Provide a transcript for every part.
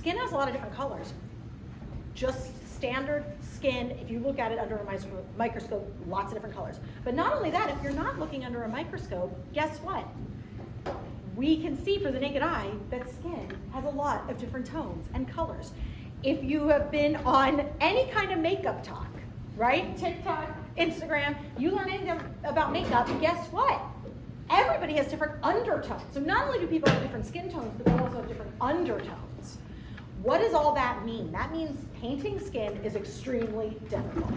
Skin has a lot of different colors. Just standard skin, if you look at it under a microscope, lots of different colors. But not only that, if you're not looking under a microscope, guess what? We can see for the naked eye that skin has a lot of different tones and colors. If you have been on any kind of makeup talk, right? TikTok, Instagram, you learn anything about makeup, guess what? Everybody has different undertones. So not only do people have different skin tones, but they also have different undertones. What does all that mean? That means painting skin is extremely difficult.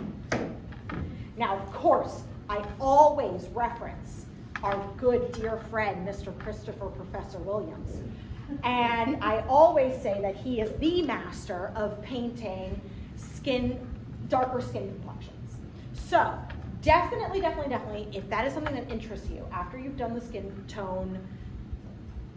Now, of course, I always reference our good dear friend, Mr. Christopher Professor Williams. And I always say that he is the master of painting darker skin complexions. So definitely, if that is something that interests you, after you've done the skin tone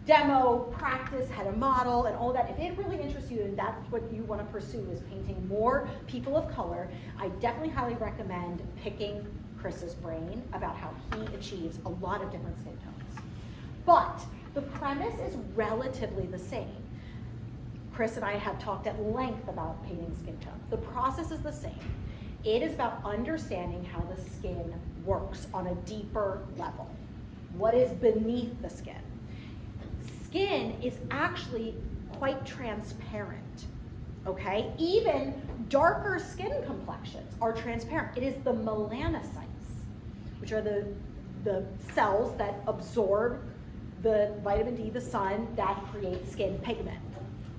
demo, practice, had a model, and all that, if it really interests you and that's what you want to pursue is painting more people of color, I definitely highly recommend picking Chris's brain about how he achieves a lot of different skin tones. But the premise is relatively the same. Chris and I have talked at length about painting skin tone. The process is the same. It is about understanding how the skin works on a deeper level. What is beneath the skin? Skin is actually quite transparent, okay? Even darker skin complexions are transparent. It is the melanocytes, which are the cells that absorb the vitamin D, the sun, that creates skin pigment,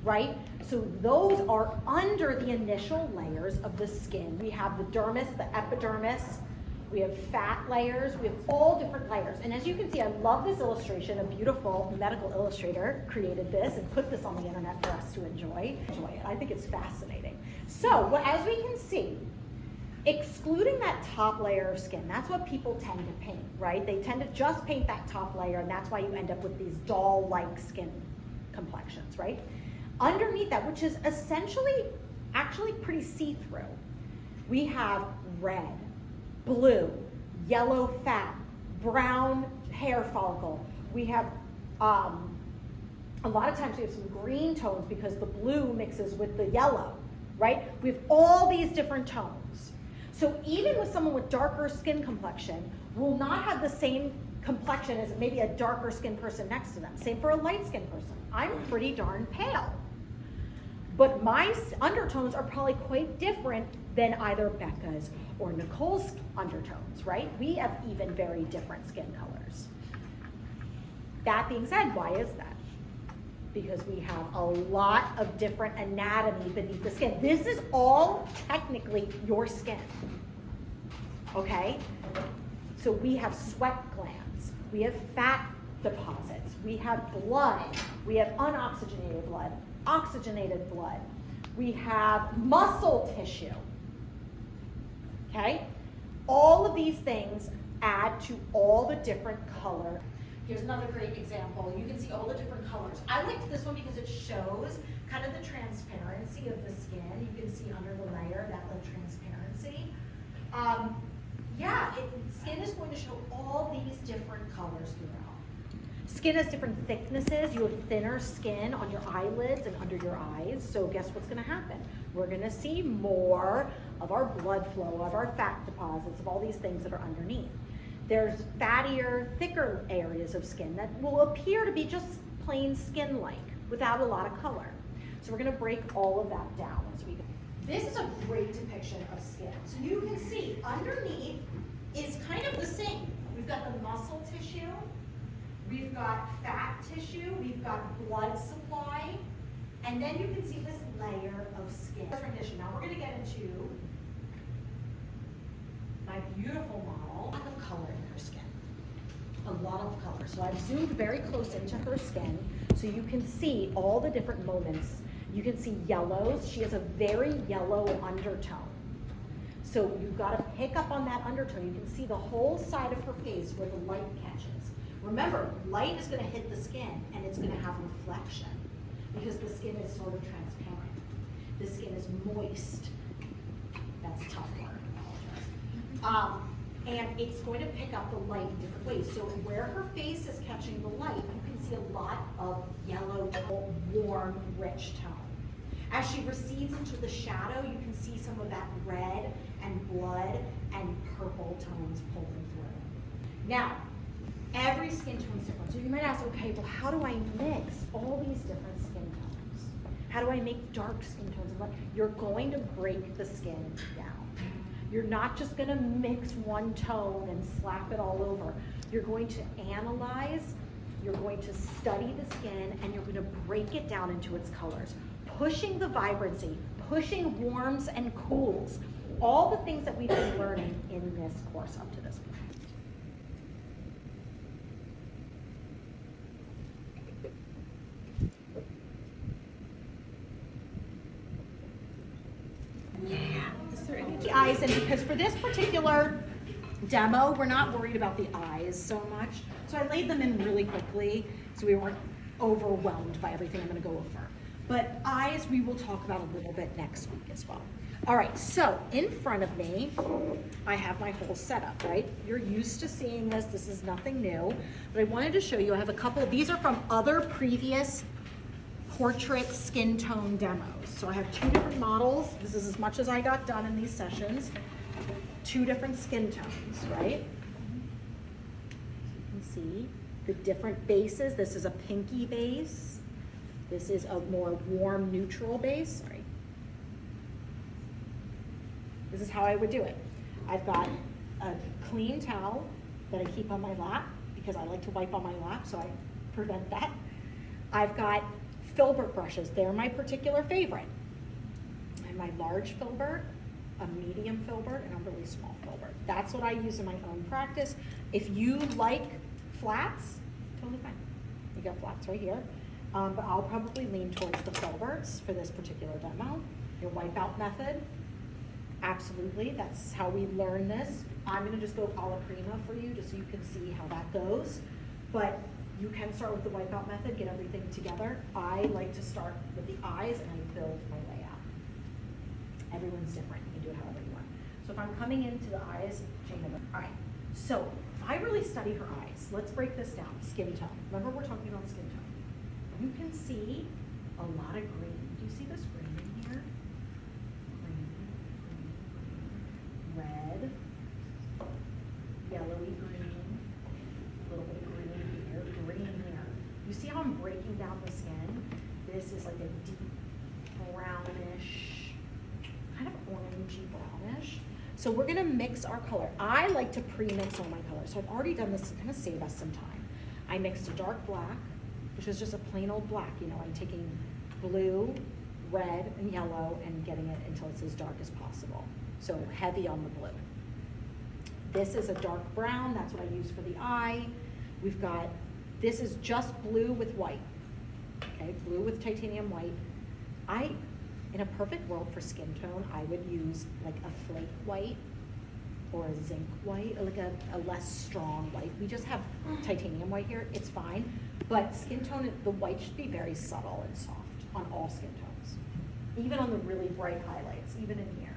right? So those are under the initial layers of the skin. We have the dermis, the epidermis, we have fat layers, we have all different layers. And as you can see, I love this illustration. A beautiful medical illustrator created this and put this on the internet for us to enjoy it. I think it's fascinating. So, as we can see, excluding that top layer of skin, that's what people tend to paint, right? They tend to just paint that top layer, and that's why you end up with these doll-like skin complexions, right? Underneath that, which is essentially actually pretty see-through, we have red, blue, yellow fat, brown hair follicle. We have, a lot of times we have some green tones because the blue mixes with the yellow, right? We have all these different tones. So even with someone with darker skin complexion, will not have the same complexion as maybe a darker skin person next to them. Same for a light skin person. I'm pretty darn pale. But my undertones are probably quite different than either Becca's or Nicole's undertones, right? We have even very different skin colors. That being said, why is that? Because we have a lot of different anatomy beneath the skin. This is all technically your skin, okay? So we have sweat glands, we have fat deposits, we have blood, we have unoxygenated blood, oxygenated blood, we have muscle tissue, okay? All of these things add to all the different color. Here's another great example. You can see all the different colors. I liked this one because it shows kind of the transparency of the skin. You can see under the layer that like transparency. Skin is going to show all these different colors throughout. Skin has different thicknesses. You have thinner skin on your eyelids and under your eyes. So guess what's going to happen? We're going to see more of our blood flow, of our fat deposits, of all these things that are underneath. There's fattier, thicker areas of skin that will appear to be just plain skin-like without a lot of color. So we're going to break all of that down as we go. This is a great depiction of skin. So you can see underneath is kind of the same. We've got the muscle tissue, we've got fat tissue, we've got blood supply, and then you can see this layer of skin. Now we're going to get into my beautiful model. A lot of color in her skin. A lot of color. So I've zoomed very close into her skin so you can see all the different moments. You can see yellows. She has a very yellow undertone. So you've got to pick up on that undertone. You can see the whole side of her face where the light catches. Remember, light is going to hit the skin and it's going to have reflection because the skin is sort of transparent. The skin is moist. That's a tough word, I apologize. And it's going to pick up the light in different ways. So where her face is catching the light, you can see a lot of yellow, warm, rich tone. As she recedes into the shadow, you can see some of that red and blood and purple tones pulling through. Now, every skin tone is different. So you might ask, okay, well, how do I mix all these different skin tones? How do I make dark skin tones? You're going to break the skin down. You're not just gonna mix one tone and slap it all over. You're going to analyze, you're going to study the skin, and you're gonna break it down into its colors. Pushing the vibrancy, pushing warms and cools, all the things that we've been learning in this course up to this point. The eyes, and because for this particular demo, we're not worried about the eyes so much. So I laid them in really quickly so we weren't overwhelmed by everything I'm gonna go over. But eyes, we will talk about a little bit next week as well. All right, so in front of me, I have my whole setup, right? You're used to seeing this is nothing new, but I wanted to show you, I have a couple, these are from other previous portrait skin tone demos. So I have 2 different models. This is as much as I got done in these sessions. 2 different skin tones, right? You can see the different bases. This is a pinky base. This is a more warm neutral base. Sorry. This is how I would do it. I've got a clean towel that I keep on my lap because I like to wipe on my lap, so I prevent that. I've got filbert brushes. They're my particular favorite. I have my large filbert, a medium filbert, and a really small filbert. That's what I use in my own practice. If you like flats, totally fine. You got flats right here. But I'll probably lean towards the filberts for this particular demo. Your wipeout method, absolutely. That's how we learn this. I'm gonna just go alla prima for you just so you can see how that goes. But you can start with the wipeout method, get everything together. I like to start with the eyes and I build my layout. Everyone's different, you can do it however you want. So if I'm coming into the eyes, all right. So if I really study her eyes, let's break this down, skin tone. Remember we're talking about skin tone. You can see a lot of green. Do you see this green in here? Green, red, yellowy green, a little bit of green here, green here. You see how I'm breaking down the skin? This is like a deep brownish, kind of orangey brownish. So we're gonna mix our color. I like to pre-mix all my colors. So I've already done this to kind of save us some time. I mixed a dark black, which is just a plain old black. You know, I'm taking blue, red, and yellow and getting it until it's as dark as possible. So heavy on the blue. This is a dark brown, that's what I use for the eye. We've got, this is just blue with white. Okay, blue with titanium white. In a perfect world for skin tone, I would use like a flake white or a zinc white, or like a less strong white. We just have titanium white here, it's fine. But skin tone, the white should be very subtle and soft on all skin tones. Even on the really bright highlights, even in here,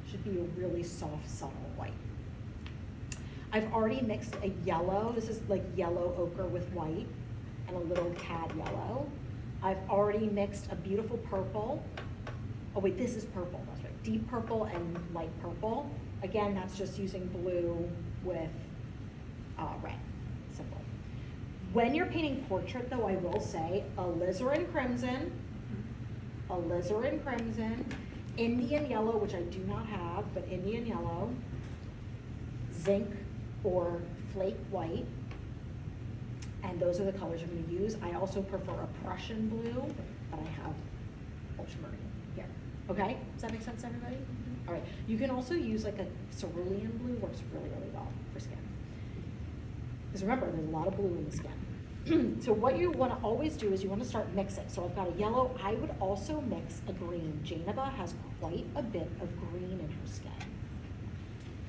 should be a really soft, subtle white. I've already mixed a yellow, this is like yellow ochre with white, and a little cad yellow. I've already mixed a beautiful purple. Oh wait, this is purple, that's right. Deep purple and light purple. Again, that's just using blue with red, simple. When you're painting portrait though, I will say alizarin crimson, Indian yellow, which I do not have, but Indian yellow, zinc or flake white, and those are the colors I'm gonna use. I also prefer a Prussian blue, but I have ultramarine here. Okay, does that make sense to everybody? All right, you can also use like a cerulean blue, works really, really well for skin. Because remember, there's a lot of blue in the skin. So what you wanna always do is you wanna start mixing. So I've got a yellow, I would also mix a green. Jainaba has quite a bit of green in her skin.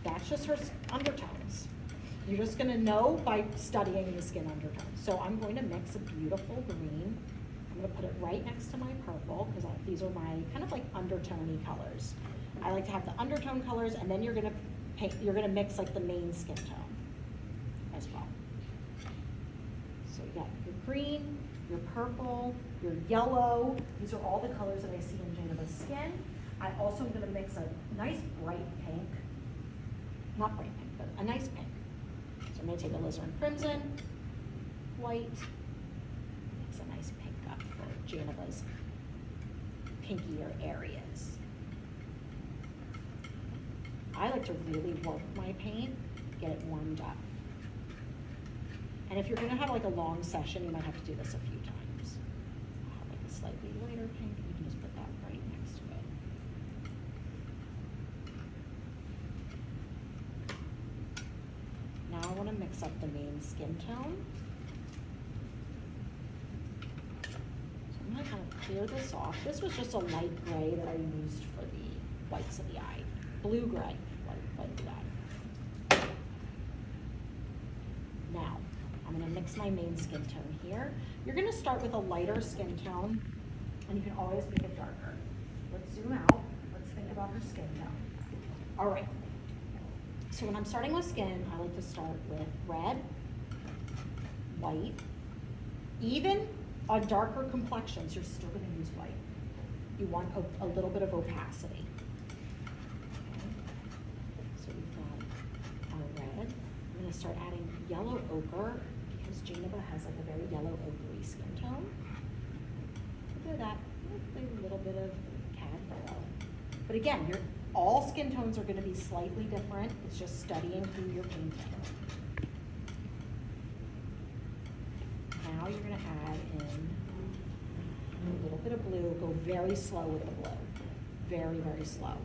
That's just her undertones. You're just gonna know by studying the skin undertones. So I'm going to mix a beautiful green. I'm gonna put it right next to my purple, because these are my kind of like undertone-y colors. I like to have the undertone colors, and then you're gonna mix like the main skin tone as well. So you got your green, your purple, your yellow. These are all the colors that I see in Janeva's skin. I also am gonna mix a nice bright pink, not bright pink, but a nice pink. So I'm gonna take alizarin crimson, white, mix a nice pink up for Janeva's pinkier areas. I like to really work my paint, get it warmed up. And if you're gonna have like a long session, you might have to do this a few times. I'll have like a slightly lighter pink, you can just put that right next to it. Now I wanna mix up the main skin tone. So I'm gonna kind of clear this off. This was just a light gray that I used for the whites of the eye. Blue gray, white of the eye. Now, I'm gonna mix my main skin tone here. You're gonna start with a lighter skin tone, and you can always make it darker. Let's zoom out. Let's think about her skin tone. All right. So when I'm starting with skin, I like to start with red, white. Even on darker complexions, you're still gonna use white. You want a little bit of opacity. So we've got our red. I'm gonna start adding yellow ochre because Janeva has like a very yellow ochre skin tone. Look at that, a little bit of cad yellow. But again, all skin tones are gonna be slightly different. It's just studying who you're painting. Now you're gonna add in a little bit of blue. Go very slow with the blue. Very, very slow.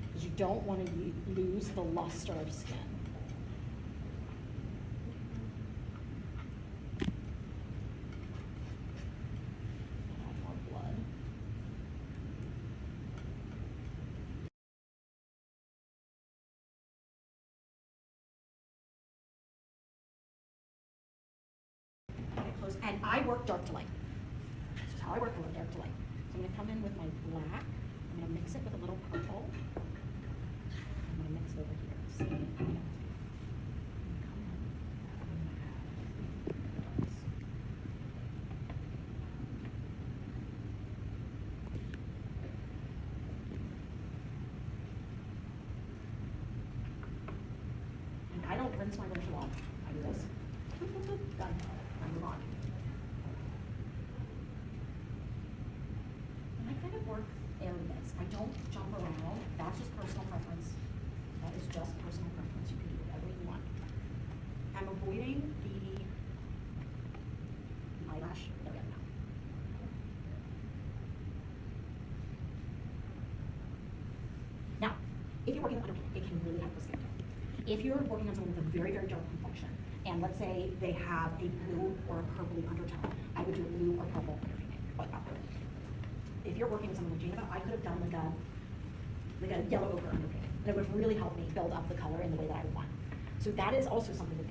Because you don't want to lose the luster of skin. Add more blood. Okay, close. And I work dark to light. This is how I work with dark to light. So I'm going to come in with my black. I'm going to mix it with a little purple. I'm going to mix it over here. So I'm going to come in. And I don't rinse my brush a lot. I do this. Done. I move on. And I kind of work areas. I don't jump around. That's just personal preference. That is just personal preference. You can do whatever you want. I'm avoiding the eyelash area now. Now, if you're working on underpaint, it can really help with skin tone. If you're working on someone with a very, very dark complexion, and let's say they have a blue or a purpley undertone, I would do a blue or purple underpainting. If you're working with someone like Janeva, I could have done like a yellow ochre underpainting. And it would really help me build up the color in the way that I would want. So that is also something that